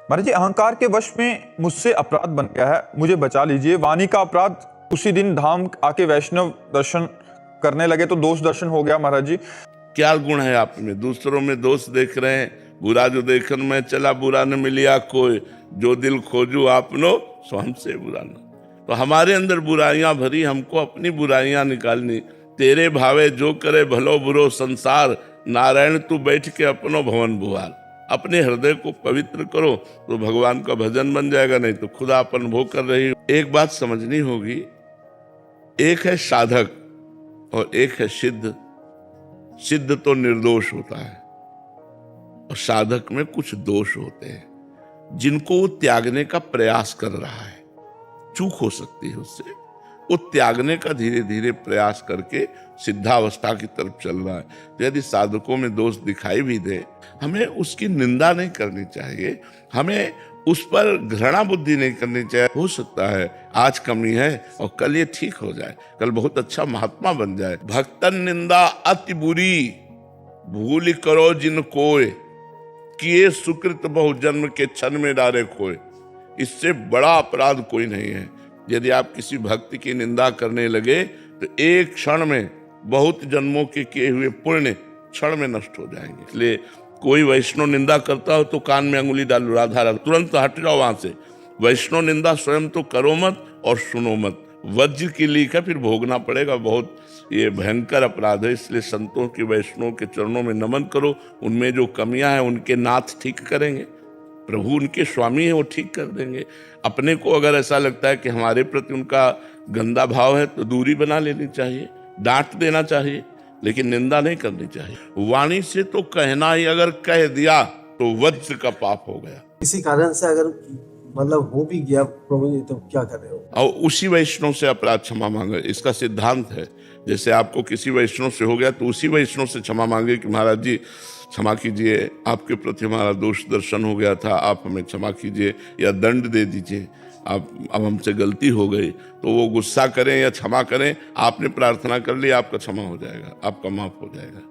महाराज जी, अहंकार के वश में मुझसे अपराध बन गया है, मुझे बचा लीजिए। वाणी का अपराध, उसी दिन धाम आके वैष्णव दर्शन करने लगे तो दोष दर्शन हो गया महाराज जी। क्या गुण है आप में? दूसरों में दोष देख रहे हैं, बुरा जो देखन में चला बुरा न मिलिया कोई, जो दिल खोजू आपनो सो हमसे बुरा न। तो हमारे अंदर बुराइयां भरी, हमको अपनी बुराइयां निकालनी। तेरे भावे जो करे भलो बुरो संसार, नारायण तू बैठ के अपनो भवन बुहार। अपने हृदय को पवित्र करो तो भगवान का भजन बन जाएगा, नहीं तो खुदा अपन भोग कर रही। एक बात समझनी होगी, एक है साधक और एक है सिद्ध। सिद्ध तो निर्दोष होता है और साधक में कुछ दोष होते हैं जिनको वो त्यागने का प्रयास कर रहा है। चूक हो सकती है उससे, वो त्यागने का धीरे धीरे प्रयास करके सिद्धावस्था की तरफ चल रहा है। तो यदि साधकों में दोष दिखाई भी दे, हमें उसकी निंदा नहीं करनी चाहिए, हमें उस पर घृणा बुद्धि नहीं करनी चाहिए। हो सकता है आज कमी है और कल ये ठीक हो जाए, कल बहुत अच्छा महात्मा बन जाए। भक्तन निंदा अति बुरी, भूल करो जिन कोय, किए सुकृत बहु जन्म के क्षण में डारे खोए। इससे बड़ा अपराध कोई नहीं है। यदि आप किसी भक्त की निंदा करने लगे तो एक क्षण में बहुत जन्मों के किए हुए पुण्य क्षण में नष्ट हो जाएंगे। इसलिए कोई वैष्णव निंदा करता हो तो कान में अंगुली डालो, राधा तुरंत हट जाओ वहां से। वैष्णव निंदा स्वयं तो करो मत और सुनो मत। वज्र की लीक है, फिर भोगना पड़ेगा। बहुत ये भयंकर अपराध है। इसलिए संतों की वैष्णव के चरणों में नमन करो। उनमें जो कमियां हैं उनके नाथ ठीक करेंगे, प्रभु उनके स्वामी है, वो ठीक कर देंगे। अपने को अगर ऐसा लगता है कि हमारे प्रति उनका गंदा भाव है तो दूरी बना लेनी चाहिए, डांट देना चाहिए, लेकिन निंदा नहीं करनी चाहिए। वाणी से तो कहना ही अगर कह दिया तो वज्र का पाप हो गया। किसी कारण से अगर मतलब हो भी गया प्रभु जी, तो क्या कर रहे हो? और उसी वैष्णव से अपराध क्षमा मांगे, इसका सिद्धांत है। जैसे आपको किसी वैष्णव से हो गया तो उसी वैष्णव से क्षमा मांगे कि महाराज जी क्षमा कीजिए, आपके प्रति हमारा दोष दर्शन हो गया था, आप हमें क्षमा कीजिए या दंड दे दीजिए, आप अब हमसे गलती हो गई। तो वो गुस्सा करें या क्षमा करें, आपने प्रार्थना कर ली, आपका क्षमा हो जाएगा, आपका माफ हो जाएगा।